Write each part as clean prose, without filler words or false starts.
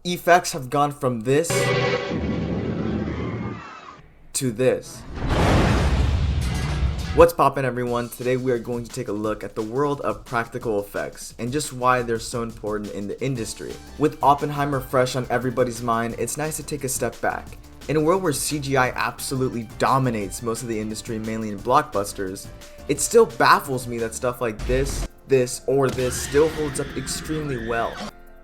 Effects have gone from this to this. What's poppin', everyone? Today we are going to take a look at the world of practical effects and just why they're so important in the industry. With Oppenheimer fresh on everybody's mind, it's nice to take a step back. In a world where CGI absolutely dominates most of the industry, mainly in blockbusters, it still baffles me that stuff like this still holds up extremely well.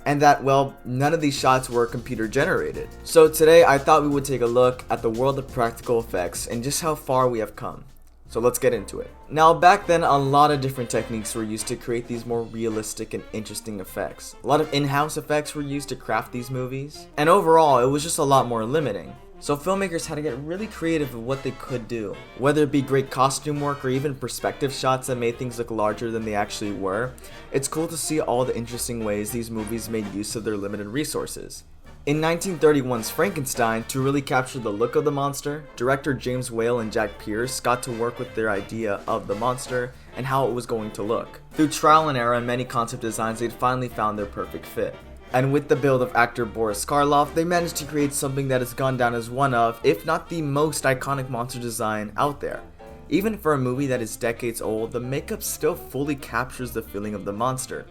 And that, well, none of these shots were computer generated. So today I thought we would take a look at the world of practical effects and just how far we have come. So let's get into it. Now, back then, a lot of different techniques were used to create these more realistic and interesting effects. A lot of in-house effects were used to craft these movies, and overall, it was just a lot more limiting. So filmmakers had to get really creative with what they could do. Whether it be great costume work or even perspective shots that made things look larger than they actually were, it's cool to see all the interesting ways these movies made use of their limited resources. In 1931's Frankenstein, to really capture the look of the monster, director James Whale and Jack Pierce got to work with their idea of the monster and how it was going to look. Through trial and error and many concept designs, they'd finally found their perfect fit. And with the build of actor Boris Karloff, they managed to create something that has gone down as one of, if not the most iconic monster design out there. Even for a movie that is decades old, the makeup still fully captures the feeling of the monster.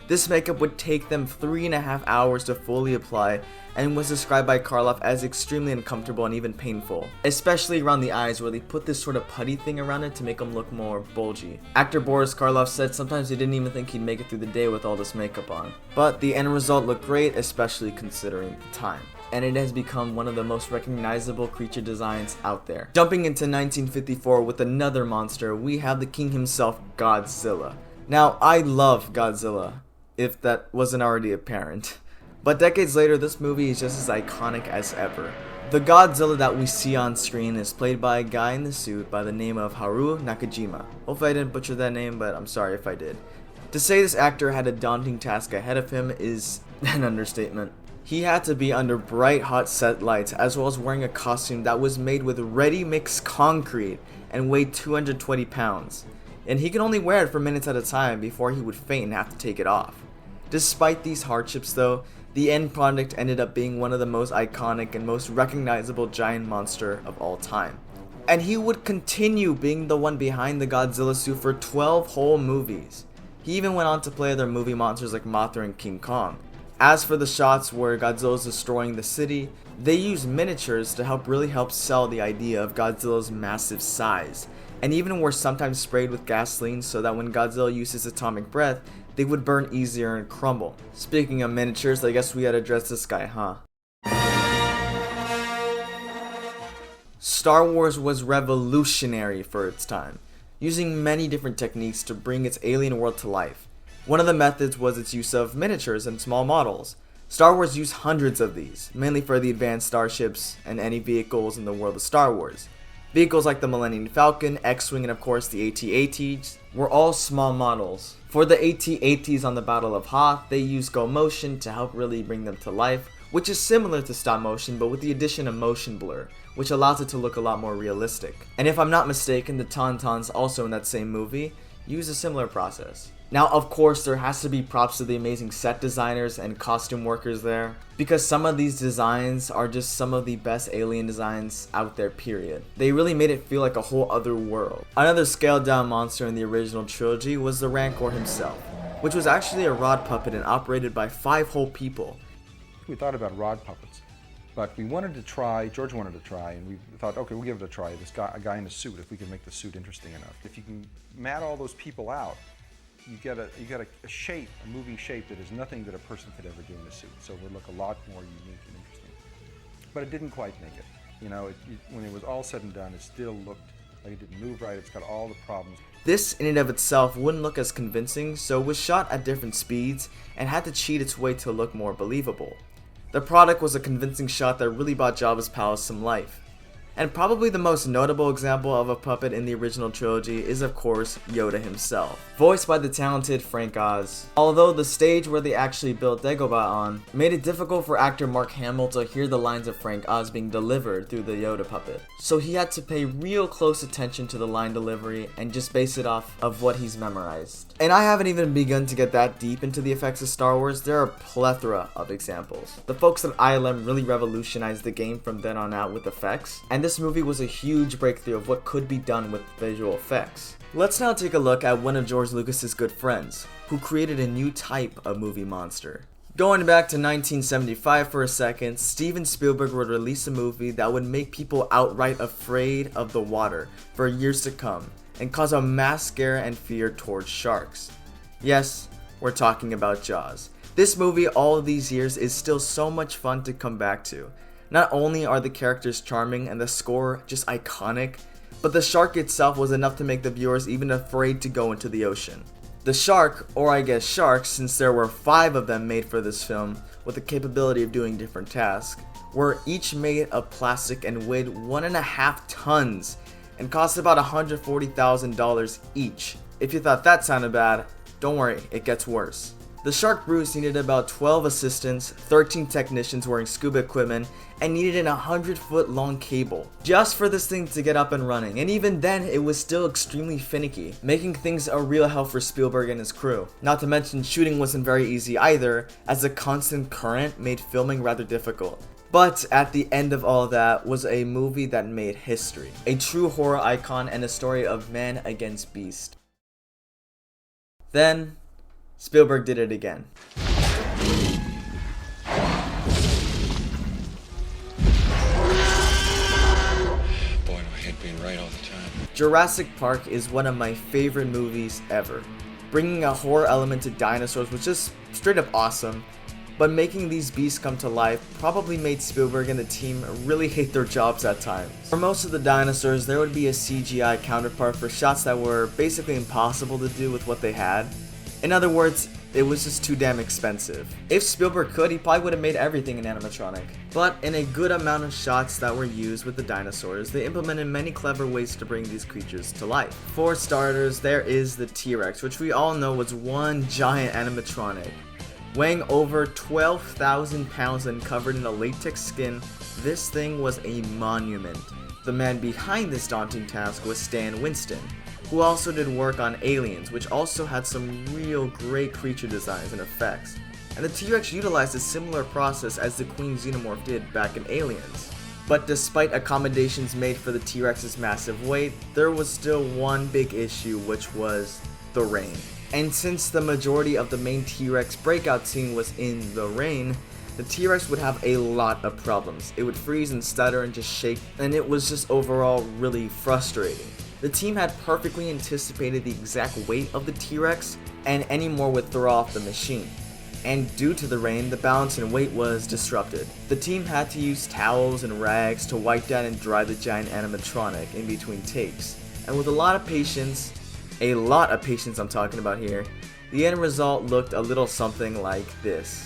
This makeup would take them 3.5 hours to fully apply and was described by Karloff as extremely uncomfortable and even painful, especially around the eyes where they put this sort of putty thing around it to make them look more bulgy. Actor Boris Karloff said sometimes he didn't even think he'd make it through the day with all this makeup on. But the end result looked great, especially considering the time. And it has become one of the most recognizable creature designs out there. Jumping into 1954 with another monster, we have the king himself, Godzilla. Now, I love Godzilla, if that wasn't already apparent. But decades later, this movie is just as iconic as ever. The Godzilla that we see on screen is played by a guy in the suit by the name of Haruo Nakajima. Hopefully I didn't butcher that name, but I'm sorry if I did. To say this actor had a daunting task ahead of him is an understatement. He had to be under bright hot set lights as well as wearing a costume that was made with ready-mix concrete and weighed 220 pounds. And he could only wear it for minutes at a time before he would faint and have to take it off. Despite these hardships though, the end product ended up being one of the most iconic and most recognizable giant monster of all time. And he would continue being the one behind the Godzilla suit for 12 whole movies. He even went on to play other movie monsters like Mothra and King Kong. As for the shots where Godzilla is destroying the city, they use miniatures to really help sell the idea of Godzilla's massive size, and even were sometimes sprayed with gasoline so that when Godzilla uses atomic breath, they would burn easier and crumble. Speaking of miniatures, I guess we gotta address this guy, huh? Star Wars was revolutionary for its time, using many different techniques to bring its alien world to life. One of the methods was its use of miniatures and small models. Star Wars used hundreds of these, mainly for the advanced starships and any vehicles in the world of Star Wars. Vehicles like the Millennium Falcon, X-Wing, and of course the AT-ATs were all small models. For the AT-ATs on the Battle of Hoth, they used Go Motion to help really bring them to life, which is similar to stop motion but with the addition of motion blur, which allows it to look a lot more realistic. And if I'm not mistaken, the Tauntauns, also in that same movie, use a similar process. Now, of course, there has to be props to the amazing set designers and costume workers there, because some of these designs are just some of the best alien designs out there, period. They really made it feel like a whole other world. Another scaled down monster in the original trilogy was the Rancor himself, which was actually a rod puppet and operated by 5 whole people. We thought about rod puppets, but we wanted to try, George wanted to try, and we thought, okay, we'll give it a try. A guy in a suit, if we can make the suit interesting enough. If you can mat all those people out, you get a shape, a moving shape that is nothing that a person could ever do in a suit. So it would look a lot more unique and interesting. But it didn't quite make it. You know, when it was all said and done, it still looked like it didn't move right. It's got all the problems. This in and of itself wouldn't look as convincing, so it was shot at different speeds and had to cheat its way to look more believable. The product was a convincing shot that really brought Jabba's palace some life. And probably the most notable example of a puppet in the original trilogy is of course Yoda himself, voiced by the talented Frank Oz. Although the stage where they actually built Dagobah on made it difficult for actor Mark Hamill to hear the lines of Frank Oz being delivered through the Yoda puppet. So he had to pay real close attention to the line delivery and just base it off of what he's memorized. And I haven't even begun to get that deep into the effects of Star Wars. There are a plethora of examples. The folks at ILM really revolutionized the game from then on out with effects, and this movie was a huge breakthrough of what could be done with visual effects. Let's now take a look at one of George Lucas's good friends, who created a new type of movie monster. Going back to 1975 for a second, Steven Spielberg would release a movie that would make people outright afraid of the water for years to come, and cause a mass scare and fear towards sharks. Yes, we're talking about Jaws. This movie all of these years is still so much fun to come back to. Not only are the characters charming and the score just iconic, but the shark itself was enough to make the viewers even afraid to go into the ocean. The shark, or I guess sharks, since there were 5 of them made for this film with the capability of doing different tasks, were each made of plastic and weighed 1.5 tons and cost about $140,000 each. If you thought that sounded bad, don't worry, it gets worse. The Shark Bruce needed about 12 assistants, 13 technicians wearing scuba equipment, and needed an 100-foot long cable just for this thing to get up and running, and even then it was still extremely finicky, making things a real hell for Spielberg and his crew. Not to mention shooting wasn't very easy either, as the constant current made filming rather difficult. But at the end of all that was a movie that made history, a true horror icon and a story of man against beast. Then Spielberg did it again. Being right all the time. Jurassic Park is one of my favorite movies ever. Bringing a horror element to dinosaurs was just straight up awesome, but making these beasts come to life probably made Spielberg and the team really hate their jobs at times. For most of the dinosaurs, there would be a CGI counterpart for shots that were basically impossible to do with what they had. In other words, it was just too damn expensive. If Spielberg could, he probably would have made everything in animatronic. But in a good amount of shots that were used with the dinosaurs, they implemented many clever ways to bring these creatures to life. For starters, there is the T-Rex, which we all know was one giant animatronic. Weighing over 12,000 pounds and covered in a latex skin, this thing was a monument. The man behind this daunting task was Stan Winston, who also did work on Aliens, which also had some real great creature designs and effects. And the T-Rex utilized a similar process as the Queen Xenomorph did back in Aliens. But despite accommodations made for the T-Rex's massive weight, there was still one big issue, which was the rain. And since the majority of the main T-Rex breakout scene was in the rain, the T-Rex would have a lot of problems. It would freeze and stutter and just shake, and it was just overall really frustrating. The team had perfectly anticipated the exact weight of the T-Rex, and any more would throw off the machine. And due to the rain, the balance and weight was disrupted. The team had to use towels and rags to wipe down and dry the giant animatronic in between takes. And with a lot of patience I'm talking about here, the end result looked a little something like this.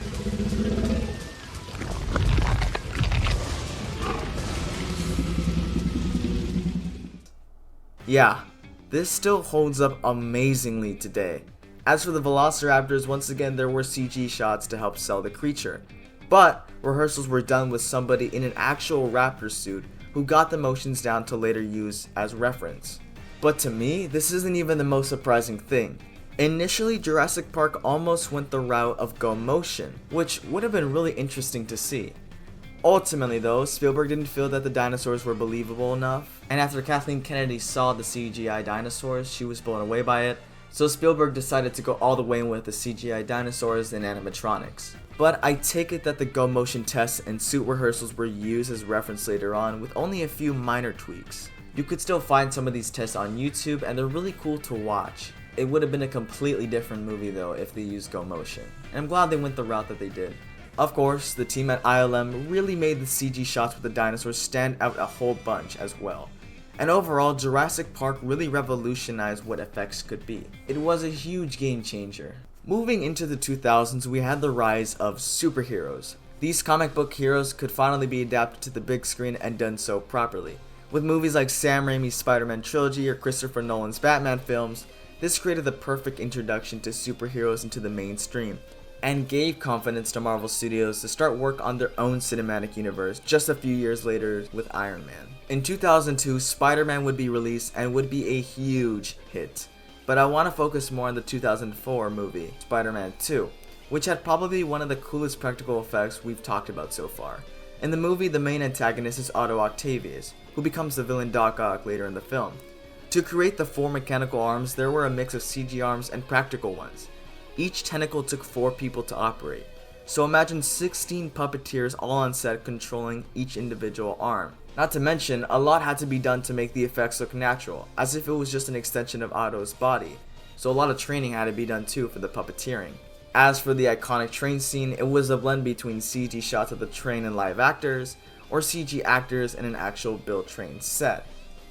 Yeah, this still holds up amazingly today. As for the Velociraptors, once again there were CG shots to help sell the creature, but rehearsals were done with somebody in an actual raptor suit who got the motions down to later use as reference. But to me, this isn't even the most surprising thing. Initially, Jurassic Park almost went the route of go motion, which would have been really interesting to see. Ultimately though, Spielberg didn't feel that the dinosaurs were believable enough, and after Kathleen Kennedy saw the CGI dinosaurs, she was blown away by it, so Spielberg decided to go all the way with the CGI dinosaurs and animatronics. But I take it that the go motion tests and suit rehearsals were used as reference later on with only a few minor tweaks. You could still find some of these tests on YouTube and they're really cool to watch. It would have been a completely different movie though if they used go motion, and I'm glad they went the route that they did. Of course, the team at ILM really made the CG shots with the dinosaurs stand out a whole bunch as well. And overall, Jurassic Park really revolutionized what effects could be. It was a huge game changer. Moving into the 2000s, we had the rise of superheroes. These comic book heroes could finally be adapted to the big screen and done so properly, With movies like Sam Raimi's Spider-Man trilogy or Christopher Nolan's Batman films, this created the perfect introduction to superheroes into the mainstream, and gave confidence to Marvel Studios to start work on their own cinematic universe just a few years later with Iron Man. In 2002, Spider-Man would be released and would be a huge hit, but I want to focus more on the 2004 movie, Spider-Man 2, which had probably one of the coolest practical effects we've talked about so far. In the movie, the main antagonist is Otto Octavius, who becomes the villain Doc Ock later in the film. To create the 4 mechanical arms, there were a mix of CG arms and practical ones. Each tentacle took 4 people to operate. So imagine 16 puppeteers all on set controlling each individual arm. Not to mention, a lot had to be done to make the effects look natural, as if it was just an extension of Otto's body. So a lot of training had to be done too for the puppeteering. As for the iconic train scene, it was a blend between CG shots of the train and live actors, or CG actors in an actual built train set.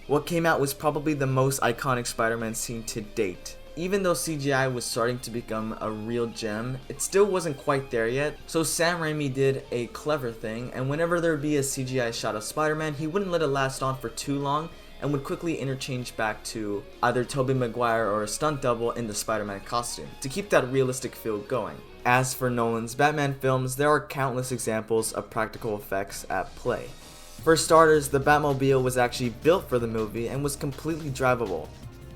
What came out was probably the most iconic Spider-Man scene to date. Even though CGI was starting to become a real gem, it still wasn't quite there yet, so Sam Raimi did a clever thing, and whenever there would be a CGI shot of Spider-Man, he wouldn't let it last on for too long, and would quickly interchange back to either Tobey Maguire or a stunt double in the Spider-Man costume, to keep that realistic feel going. As for Nolan's Batman films, there are countless examples of practical effects at play. For starters, the Batmobile was actually built for the movie and was completely drivable,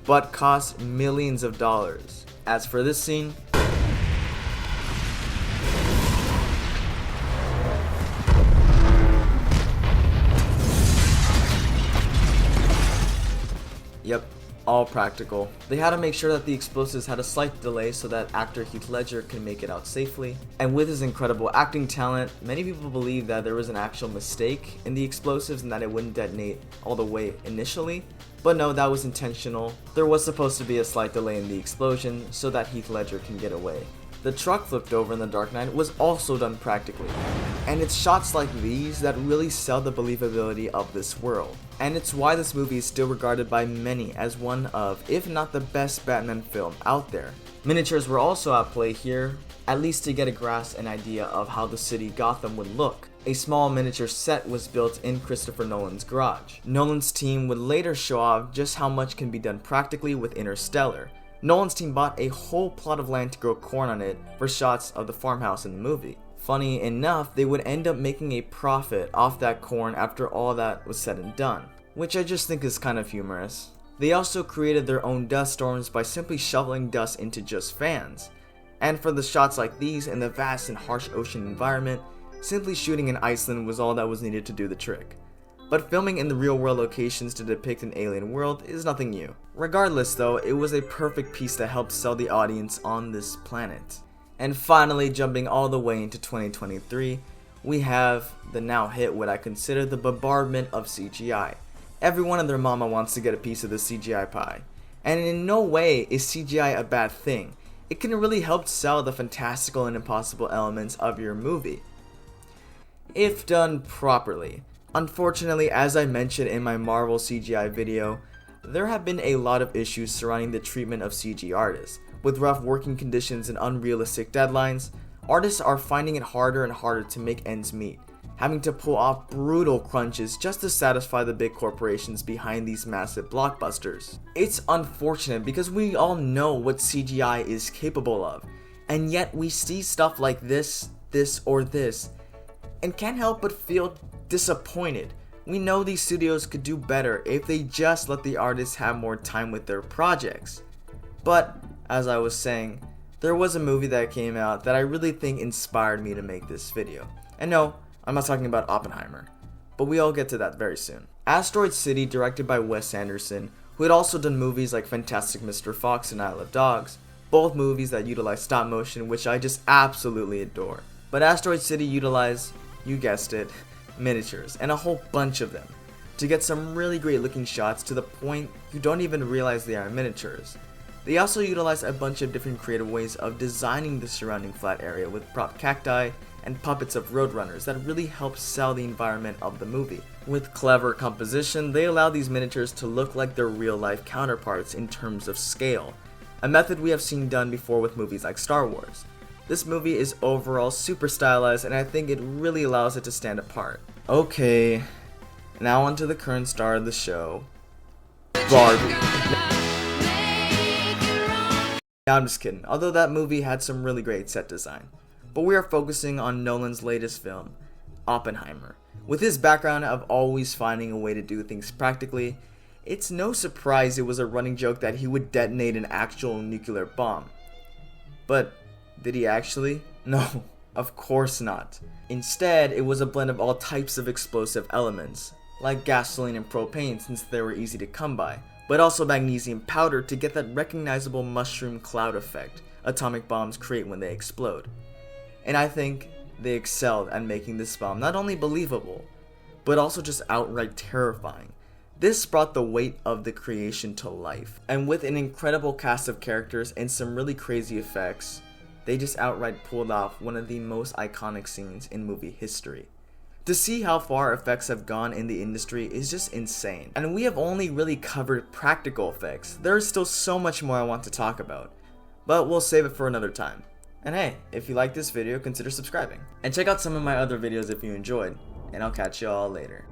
but cost millions of dollars. As for this scene, yep, all practical. They had to make sure that the explosives had a slight delay so that actor Heath Ledger could make it out safely. And with his incredible acting talent, many people believe that there was an actual mistake in the explosives and that it wouldn't detonate all the way initially. But no, that was intentional. There was supposed to be a slight delay in the explosion so that Heath Ledger can get away. The truck flipped over in The Dark Knight was also done practically. And it's shots like these that really sell the believability of this world. And it's why this movie is still regarded by many as one of, if not the best Batman film out there. Miniatures were also at play here, at least to get a grasp and idea of how the city Gotham would look. A small miniature set was built in Christopher Nolan's garage. Nolan's team would later show off just how much can be done practically with Interstellar. Nolan's team bought a whole plot of land to grow corn on it for shots of the farmhouse in the movie. Funny enough, they would end up making a profit off that corn after all that was said and done, which I just think is kind of humorous. They also created their own dust storms by simply shoveling dust into just fans. And for the shots like these in the vast and harsh ocean environment, simply shooting in Iceland was all that was needed to do the trick. But filming in the real world locations to depict an alien world is nothing new. Regardless though, it was a perfect piece that helped sell the audience on this planet. And finally, jumping all the way into 2023, we have the now hit what I consider the bombardment of CGI. Everyone and their mama wants to get a piece of the CGI pie. And in no way is CGI a bad thing. It can really help sell the fantastical and impossible elements of your movie, if done properly. Unfortunately, as I mentioned in my Marvel CGI video, there have been a lot of issues surrounding the treatment of CG artists. With rough working conditions and unrealistic deadlines, artists are finding it harder and harder to make ends meet, having to pull off brutal crunches just to satisfy the big corporations behind these massive blockbusters. It's unfortunate because we all know what CGI is capable of, and yet we see stuff like this, and can't help but feel disappointed. We know these studios could do better if they just let the artists have more time with their projects. But, as I was saying, there was a movie that came out that I really think inspired me to make this video. And no, I'm not talking about Oppenheimer, but we'll get to that very soon. Asteroid City, directed by Wes Anderson, who had also done movies like Fantastic Mr. Fox and Isle of Dogs, both movies that utilize stop motion, which I just absolutely adore. But Asteroid City utilized, you guessed it, miniatures, and a whole bunch of them, to get some really great looking shots to the point you don't even realize they are miniatures. They also utilize a bunch of different creative ways of designing the surrounding flat area with prop cacti and puppets of roadrunners that really help sell the environment of the movie. With clever composition, they allow these miniatures to look like their real life counterparts in terms of scale, a method we have seen done before with movies like Star Wars. This movie is overall super stylized, and I think it really allows it to stand apart. Okay, Now on to the current star of the show, Barbie. Now, I'm just kidding, although that movie had some really great set design. But we are focusing on Nolan's latest film, Oppenheimer. With his background of always finding a way to do things practically, it's no surprise it was a running joke that he would detonate an actual nuclear bomb. But did he actually? No, of course not. Instead, it was a blend of all types of explosive elements, like gasoline and propane since they were easy to come by, but also magnesium powder to get that recognizable mushroom cloud effect atomic bombs create when they explode. And I think they excelled at making this bomb not only believable, but also just outright terrifying. This brought the weight of the creation to life, and with an incredible cast of characters and some really crazy effects, they just outright pulled off one of the most iconic scenes in movie history. To see how far effects have gone in the industry is just insane, and we have only really covered practical effects. There is still so much more I want to talk about, but we'll save it for another time. And hey, if you like this video, consider subscribing, and check out some of my other videos if you enjoyed, and I'll catch you all later.